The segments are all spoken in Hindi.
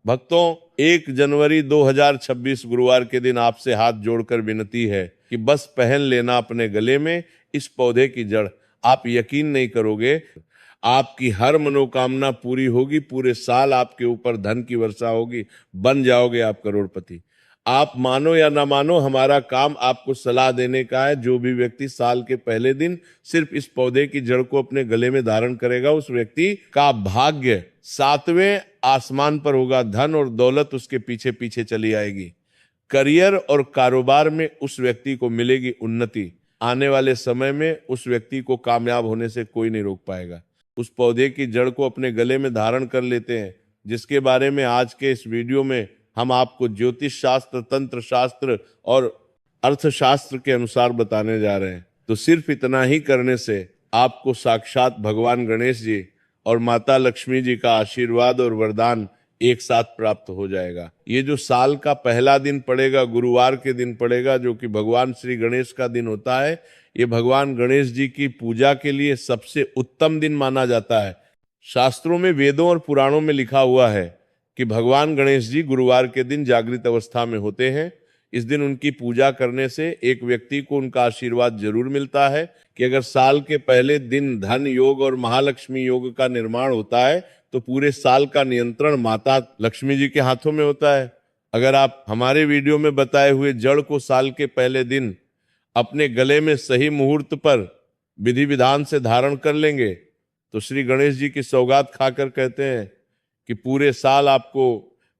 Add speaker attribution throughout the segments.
Speaker 1: भक्तों, 1 जनवरी 2026 गुरुवार के दिन आपसे हाथ जोड़कर विनती है कि बस पहन लेना अपने गले में इस पौधे की जड़। आप यकीन नहीं करोगे, आपकी हर मनोकामना पूरी होगी। पूरे साल आपके ऊपर धन की वर्षा होगी, बन जाओगे आप करोड़पति। आप मानो या ना मानो, हमारा काम आपको सलाह देने का है। जो भी व्यक्ति साल के पहले दिन सिर्फ इस पौधे की जड़ को अपने गले में धारण करेगा, उस व्यक्ति का भाग्य 7वें आसमान पर होगा। धन और दौलत उसके पीछे पीछे चली आएगी। करियर और कारोबार में उस व्यक्ति को मिलेगी उन्नति। आने वाले समय में उस व्यक्ति को कामयाब होने से कोई नहीं रोक पाएगा। उस पौधे की जड़ को अपने गले में धारण कर लेते हैं, जिसके बारे में आज के इस वीडियो में हम आपको ज्योतिष शास्त्र, तंत्र शास्त्र और अर्थशास्त्र के अनुसार बताने जा रहे हैं। तो सिर्फ इतना ही करने से आपको साक्षात भगवान गणेश जी और माता लक्ष्मी जी का आशीर्वाद और वरदान एक साथ प्राप्त हो जाएगा। ये जो साल का पहला दिन पड़ेगा, गुरुवार के दिन पड़ेगा, जो कि भगवान श्री गणेश का दिन होता है, ये भगवान गणेश जी की पूजा के लिए सबसे उत्तम दिन माना जाता है। शास्त्रों में, वेदों और पुराणों में लिखा हुआ है कि भगवान गणेश जी गुरुवार के दिन जागृत अवस्था में होते हैं। इस दिन उनकी पूजा करने से एक व्यक्ति को उनका आशीर्वाद जरूर मिलता है कि अगर साल के पहले दिन धन योग और महालक्ष्मी योग का निर्माण होता है तो पूरे साल का नियंत्रण माता लक्ष्मी जी के हाथों में होता है। अगर आप हमारे वीडियो में बताए हुए जड़ को साल के पहले दिन अपने गले में सही मुहूर्त पर विधि विधान से धारण कर लेंगे तो श्री गणेश जी की सौगात खाकर कहते हैं कि पूरे साल आपको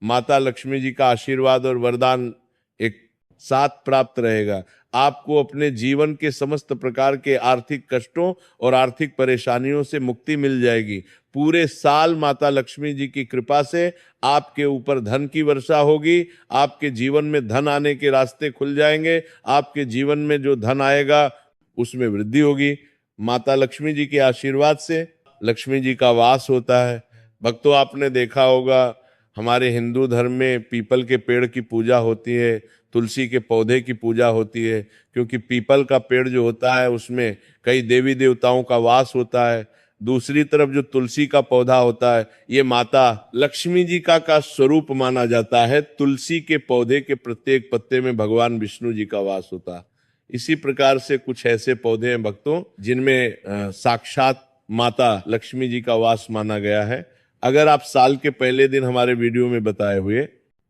Speaker 1: माता लक्ष्मी जी का आशीर्वाद और वरदान एक साथ प्राप्त रहेगा। आपको अपने जीवन के समस्त प्रकार के आर्थिक कष्टों और आर्थिक परेशानियों से मुक्ति मिल जाएगी। पूरे साल माता लक्ष्मी जी की कृपा से आपके ऊपर धन की वर्षा होगी। आपके जीवन में धन आने के रास्ते खुल जाएंगे। आपके जीवन में जो धन आएगा उसमें वृद्धि होगी। माता लक्ष्मी जी के आशीर्वाद से लक्ष्मी जी का वास होता है। भक्तों, आपने देखा होगा हमारे हिंदू धर्म में पीपल के पेड़ की पूजा होती है, तुलसी के पौधे की पूजा होती है, क्योंकि पीपल का पेड़ जो होता है उसमें कई देवी देवताओं का वास होता है। दूसरी तरफ जो तुलसी का पौधा होता है, ये माता लक्ष्मी जी का स्वरूप माना जाता है। तुलसी के पौधे के प्रत्येक पत्ते में भगवान विष्णु जी का वास होता है। इसी प्रकार से कुछ ऐसे पौधे हैं भक्तों जिनमें साक्षात माता लक्ष्मी जी का वास माना गया है। अगर आप साल के पहले दिन हमारे वीडियो में बताए हुए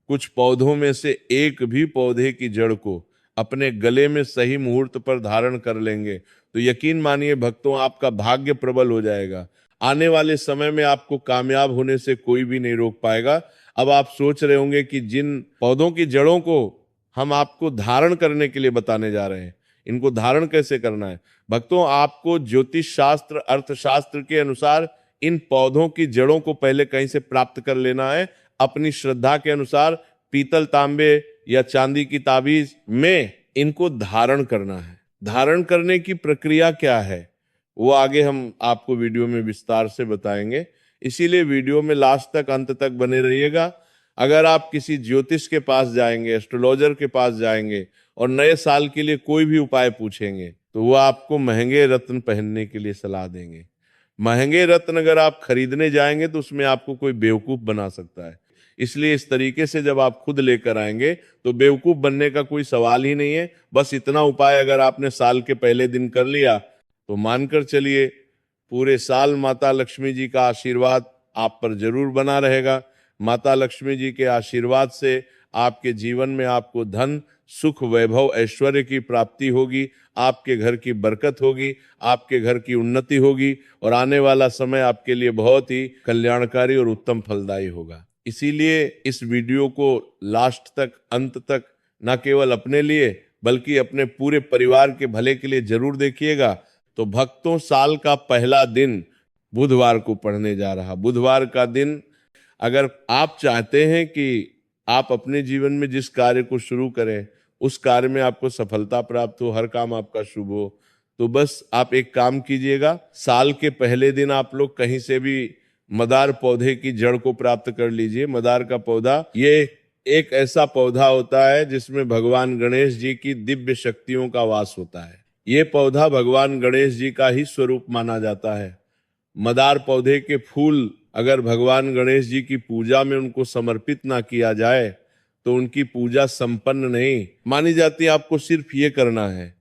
Speaker 1: कुछ पौधों में से एक भी पौधे की जड़ को अपने गले में सही मुहूर्त पर धारण कर लेंगे तो यकीन मानिए भक्तों, आपका भाग्य प्रबल हो जाएगा। आने वाले समय में आपको कामयाब होने से कोई भी नहीं रोक पाएगा। अब आप सोच रहे होंगे कि जिन पौधों की जड़ों को हम आपको धारण करने के लिए बताने जा रहे हैं, इनको धारण कैसे करना है। भक्तों, आपको ज्योतिष शास्त्र, अर्थशास्त्र के अनुसार इन पौधों की जड़ों को पहले कहीं से प्राप्त कर लेना है। अपनी श्रद्धा के अनुसार पीतल, तांबे या चांदी की ताबीज में इनको धारण करना है। धारण करने की प्रक्रिया क्या है वो आगे हम आपको वीडियो में विस्तार से बताएंगे, इसीलिए वीडियो में लास्ट तक, अंत तक बने रहिएगा। अगर आप किसी ज्योतिष के पास जाएंगे, एस्ट्रोलॉजर के पास जाएंगे और नए साल के लिए कोई भी उपाय पूछेंगे तो वो आपको महंगे रत्न पहनने के लिए सलाह देंगे। महंगे रत्न अगर आप खरीदने जाएंगे तो उसमें आपको कोई बेवकूफ बना सकता है। इसलिए इस तरीके से जब आप खुद लेकर आएंगे तो बेवकूफ बनने का कोई सवाल ही नहीं है। बस इतना उपाय अगर आपने साल के पहले दिन कर लिया तो मानकर चलिए पूरे साल माता लक्ष्मी जी का आशीर्वाद आप पर जरूर बना रहेगा। माता लक्ष्मी जी के आशीर्वाद से आपके जीवन में आपको धन, सुख, वैभव, ऐश्वर्य की प्राप्ति होगी। आपके घर की बरकत होगी, आपके घर की उन्नति होगी और आने वाला समय आपके लिए बहुत ही कल्याणकारी और उत्तम फलदायी होगा। इसीलिए इस वीडियो को लास्ट तक, अंत तक न केवल अपने लिए बल्कि अपने पूरे परिवार के भले के लिए जरूर देखिएगा। तो भक्तों, साल का पहला दिन बुधवार को पड़ने जा रहा। बुधवार का दिन अगर आप चाहते हैं कि आप अपने जीवन में जिस कार्य को शुरू करें उस कार्य में आपको सफलता प्राप्त हो, हर काम आपका शुभ हो, तो बस आप एक काम कीजिएगा। साल के पहले दिन आप लोग कहीं से भी मदार पौधे की जड़ को प्राप्त कर लीजिए। मदार का पौधा ये एक ऐसा पौधा होता है जिसमें भगवान गणेश जी की दिव्य शक्तियों का वास होता है। ये पौधा भगवान गणेश जी का ही स्वरूप माना जाता है। मदार पौधे के फूल अगर भगवान गणेश जी की पूजा में उनको समर्पित ना किया जाए तो उनकी पूजा संपन्न नहीं मानी जाती। आपको सिर्फ ये करना है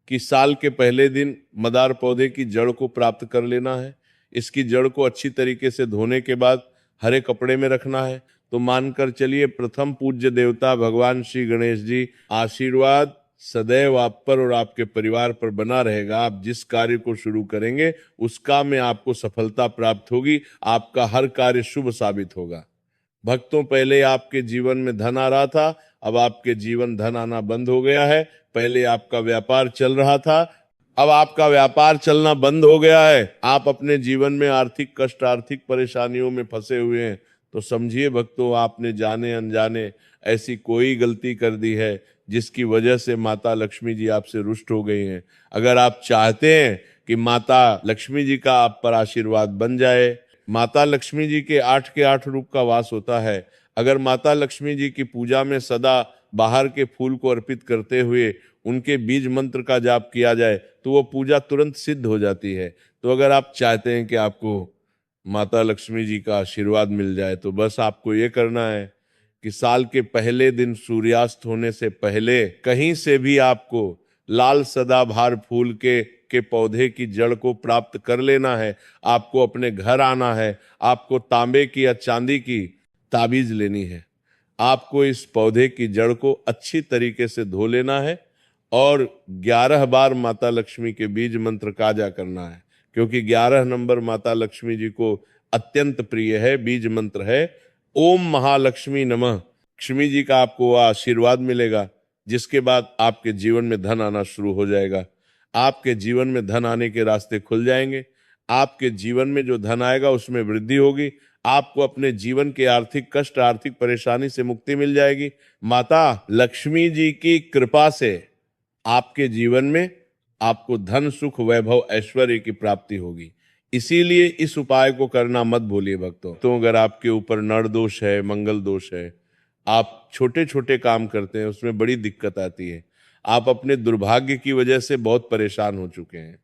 Speaker 1: कि साल के पहले दिन मदार पौधे की जड़ को प्राप्त कर लेना है। इसकी जड़ को अच्छी तरीके से धोने के बाद हरे कपड़े में रखना है। तो मानकर चलिए प्रथम पूज्य देवता भगवान श्री गणेश जी आशीर्वाद सदैव आप पर और आपके परिवार पर बना रहेगा। आप जिस कार्य को शुरू करेंगे उस काम में आपको सफलता प्राप्त होगी। आपका हर कार्य शुभ साबित होगा। भक्तों, पहले आपके जीवन में धन आ रहा था, अब आपके जीवन धन आना बंद हो गया है। पहले आपका व्यापार चल रहा था, अब आपका व्यापार चलना बंद हो गया है। आप अपने जीवन में आर्थिक कष्ट, आर्थिक परेशानियों में फंसे हुए हैं। तो समझिए भक्तों, आपने जाने अनजाने ऐसी कोई गलती कर दी है जिसकी वजह से माता लक्ष्मी जी आपसे रुष्ट हो गई हैं। अगर आप चाहते हैं कि माता लक्ष्मी जी का आप पर आशीर्वाद बन जाए, माता लक्ष्मी जी के 8 रूप का वास होता है। अगर माता लक्ष्मी जी की पूजा में सदा बाहर के फूल को अर्पित करते हुए उनके बीज मंत्र का जाप किया जाए तो वो पूजा तुरंत सिद्ध हो जाती है। तो अगर आप चाहते हैं कि आपको माता लक्ष्मी जी का आशीर्वाद मिल जाए तो बस आपको ये करना है कि साल के पहले दिन सूर्यास्त होने से पहले कहीं से भी आपको लाल सदाबहार फूल के पौधे की जड़ को प्राप्त कर लेना है। आपको अपने घर आना है, आपको तांबे की या चांदी की ताबीज लेनी है। आपको इस पौधे की जड़ को अच्छी तरीके से धो लेना है और 11 बार माता लक्ष्मी के बीज मंत्र काजा करना है, क्योंकि 11 नंबर माता लक्ष्मी जी को अत्यंत प्रिय है। बीज मंत्र है ओम महालक्ष्मी नमः। लक्ष्मी जी का आपको आशीर्वाद मिलेगा, जिसके बाद आपके जीवन में धन आना शुरू हो जाएगा। आपके जीवन में धन आने के रास्ते खुल जाएंगे। आपके जीवन में जो धन आएगा उसमें वृद्धि होगी। आपको अपने जीवन के आर्थिक कष्ट, आर्थिक परेशानी से मुक्ति मिल जाएगी। माता लक्ष्मी जी की कृपा से आपके जीवन में आपको धन, सुख, वैभव, ऐश्वर्य की प्राप्ति होगी। इसीलिए इस उपाय को करना मत भूलिए भक्तों। तो अगर आपके ऊपर नर दोष है, मंगल दोष है, आप छोटे छोटे काम करते हैं उसमें बड़ी दिक्कत आती है, आप अपने दुर्भाग्य की वजह से बहुत परेशान हो चुके हैं,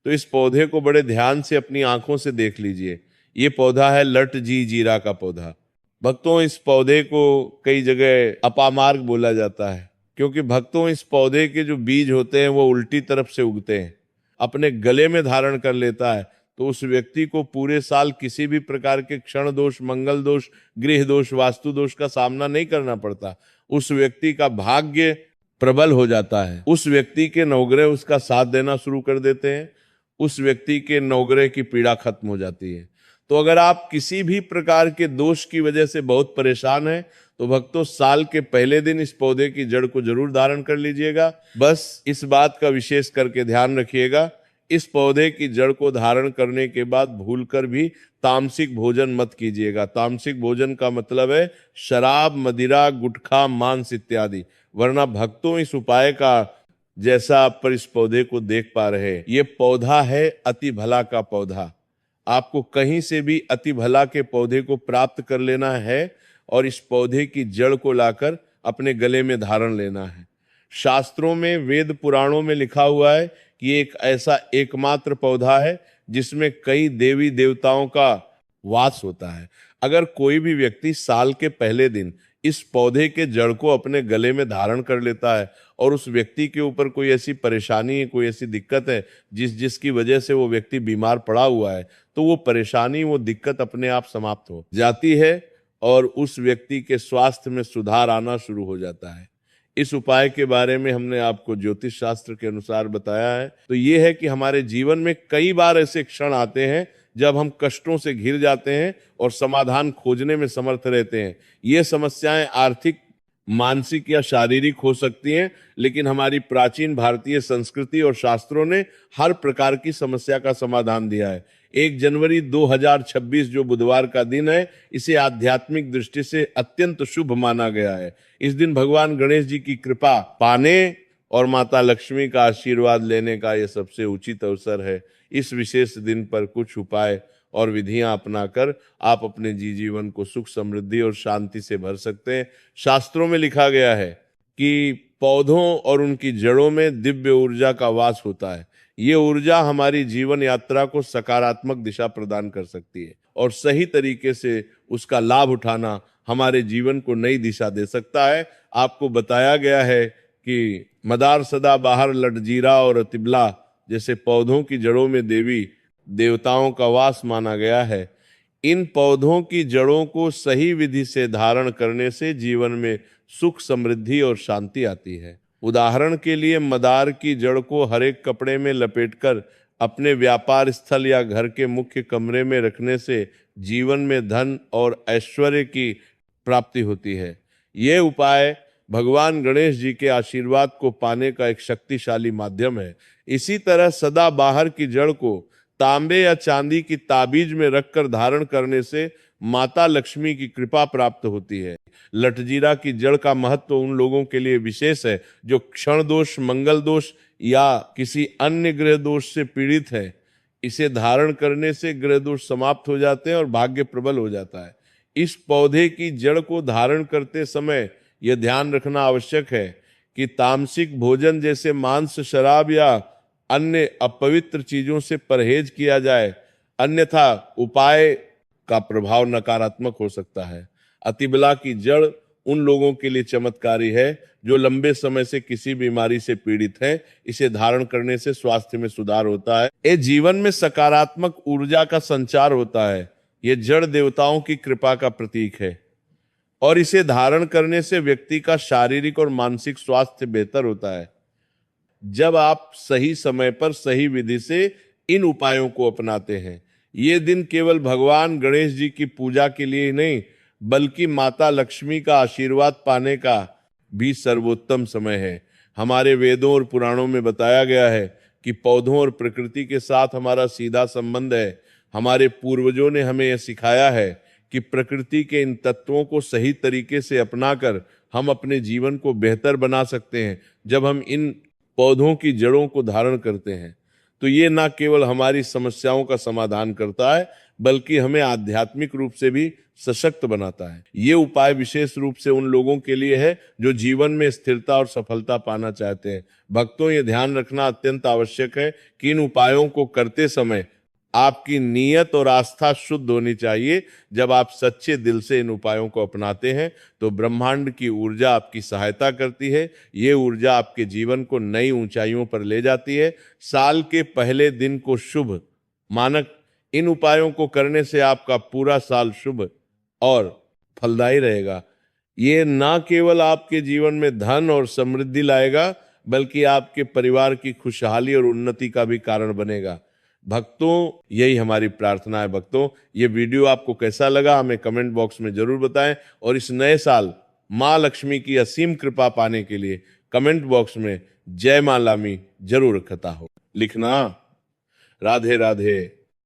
Speaker 1: तो इस पौधे को बड़े ध्यान से अपनी आंखों से देख लीजिए। ये पौधा है लट जी जीरा का पौधा। भक्तों, इस पौधे को कई जगह अपामार्ग बोला जाता है, क्योंकि भक्तों इस पौधे के जो बीज होते हैं वो उल्टी तरफ से उगते हैं। अपने गले में धारण कर लेता है तो उस व्यक्ति को पूरे साल किसी भी प्रकार के क्षण दोष, मंगल दोष, गृह दोष, वास्तु दोष का सामना नहीं करना पड़ता। उस व्यक्ति का भाग्य प्रबल हो जाता है। उस व्यक्ति के नवग्रह उसका साथ देना शुरू कर देते हैं। उस व्यक्ति के नवग्रह की पीड़ा खत्म हो जाती है। तो अगर आप किसी भी प्रकार के दोष की वजह से बहुत परेशान हैं तो भक्तों, साल के पहले दिन इस पौधे की जड़ को जरूर धारण कर लीजिएगा। बस इस बात का विशेष करके ध्यान रखिएगा, इस पौधे की जड़ को धारण करने के बाद भूलकर भी तामसिक भोजन मत कीजिएगा। तामसिक भोजन का मतलब है शराब, मदिरा, गुटखा, मांस इत्यादि। वरना भक्तों, इस उपाय का जैसा आप पर इस पौधे को देख पा रहे हैं, ये पौधा है अति भला का पौधा। आपको कहीं से भी अति भला के पौधे को प्राप्त कर लेना है और इस पौधे की जड़ को लाकर अपने गले में धारण लेना है। शास्त्रों में, वेद पुराणों में लिखा हुआ है कि ये एक ऐसा एकमात्र पौधा है जिसमें कई देवी देवताओं का वास होता है। अगर कोई भी व्यक्ति साल के पहले दिन इस पौधे के जड़ को अपने गले में धारण कर लेता है और उस व्यक्ति के ऊपर कोई ऐसी परेशानी है, कोई ऐसी दिक्कत है जिसकी वजह से वो व्यक्ति बीमार पड़ा हुआ है, तो वो परेशानी, वो दिक्कत अपने आप समाप्त हो जाती है और उस व्यक्ति के स्वास्थ्य में सुधार आना शुरू हो जाता है। इस उपाय के बारे में हमने आपको ज्योतिष शास्त्र के अनुसार बताया है। तो ये है कि हमारे जीवन में कई बार ऐसे क्षण आते हैं जब हम कष्टों से घिर जाते हैं और समाधान खोजने में समर्थ रहते हैं। ये समस्याएं आर्थिक, मानसिक या शारीरिक हो सकती हैं, लेकिन हमारी प्राचीन भारतीय संस्कृति और शास्त्रों ने हर प्रकार की समस्या का समाधान दिया है। 1 जनवरी 2026 जो बुधवार का दिन है, इसे आध्यात्मिक दृष्टि से अत्यंत शुभ माना गया है। इस दिन भगवान गणेश जी की कृपा पाने और माता लक्ष्मी का आशीर्वाद लेने का यह सबसे उचित अवसर है। इस विशेष दिन पर कुछ उपाय और विधियां अपनाकर आप अपने जीवन को सुख, समृद्धि और शांति से भर सकते हैं। शास्त्रों में लिखा गया है कि पौधों और उनकी जड़ों में दिव्य ऊर्जा का वास होता है। ये ऊर्जा हमारी जीवन यात्रा को सकारात्मक दिशा प्रदान कर सकती है और सही तरीके से उसका लाभ उठाना हमारे जीवन को नई दिशा दे सकता है। आपको बताया गया है कि मदार सदा बाहर लटजीरा और अतिबला जैसे पौधों की जड़ों में देवी देवताओं का वास माना गया है। इन पौधों की जड़ों को सही विधि से धारण करने से जीवन में सुख, समृद्धि और शांति आती है। उदाहरण के लिए मदार की जड़ को हर एक कपड़े में लपेटकर अपने व्यापार स्थल या घर के मुख्य कमरे में रखने से जीवन में धन और ऐश्वर्य की प्राप्ति होती है। ये उपाय भगवान गणेश जी के आशीर्वाद को पाने का एक शक्तिशाली माध्यम है। इसी तरह सदा बाहर की जड़ को तांबे या चांदी की ताबीज में रखकर धारण करने से माता लक्ष्मी की कृपा प्राप्त होती है। लटजीरा की जड़ का महत्व उन लोगों के लिए विशेष है जो क्षण दोष, मंगल दोष या किसी अन्य ग्रह दोष से पीड़ित है। इसे धारण करने से ग्रह दोष समाप्त हो जाते हैं और भाग्य प्रबल हो जाता है। इस पौधे की जड़ को धारण करते समय यह ध्यान रखना आवश्यक है कि तामसिक भोजन जैसे मांस, शराब या अन्य अपवित्र चीजों से परहेज किया जाए, अन्यथा उपाय का प्रभाव नकारात्मक हो सकता है। अतिबला की जड़ उन लोगों के लिए चमत्कारी है जो लंबे समय से किसी बीमारी से पीड़ित हैं। इसे धारण करने से स्वास्थ्य में सुधार होता है। ये जीवन में सकारात्मक ऊर्जा का संचार होता है। ये जड़ देवताओं की कृपा का प्रतीक है और इसे धारण करने से व्यक्ति का शारीरिक और मानसिक स्वास्थ्य बेहतर होता है। जब आप सही समय पर सही विधि से इन उपायों को अपनाते हैं, ये दिन केवल भगवान गणेश जी की पूजा के लिए ही नहीं बल्कि माता लक्ष्मी का आशीर्वाद पाने का भी सर्वोत्तम समय है। हमारे वेदों और पुराणों में बताया गया है कि पौधों और प्रकृति के साथ हमारा सीधा संबंध है। हमारे पूर्वजों ने हमें यह सिखाया है कि प्रकृति के इन तत्वों को सही तरीके से अपनाकर हम अपने जीवन को बेहतर बना सकते हैं। जब हम इन पौधों की जड़ों को धारण करते हैं तो ये न केवल हमारी समस्याओं का समाधान करता है बल्कि हमें आध्यात्मिक रूप से भी सशक्त बनाता है। ये उपाय विशेष रूप से उन लोगों के लिए है जो जीवन में स्थिरता और सफलता पाना चाहते हैं। भक्तों, ये ध्यान रखना अत्यंत आवश्यक है कि इन उपायों को करते समय आपकी नीयत और आस्था शुद्ध होनी चाहिए। जब आप सच्चे दिल से इन उपायों को अपनाते हैं तो ब्रह्मांड की ऊर्जा आपकी सहायता करती है। ये ऊर्जा आपके जीवन को नई ऊंचाइयों पर ले जाती है। साल के पहले दिन को शुभ मानक इन उपायों को करने से आपका पूरा साल शुभ और फलदायी रहेगा। ये ना केवल आपके जीवन में धन और समृद्धि लाएगा बल्कि आपके परिवार की खुशहाली और उन्नति का भी कारण बनेगा। भक्तों, यही हमारी प्रार्थना है। भक्तों, ये वीडियो आपको कैसा लगा हमें कमेंट बॉक्स में जरूर बताएं और इस नए साल माँ लक्ष्मी की असीम कृपा पाने के लिए कमेंट बॉक्स में जय माँ लामी जरूर लिखता हो। लिखना। राधे राधे।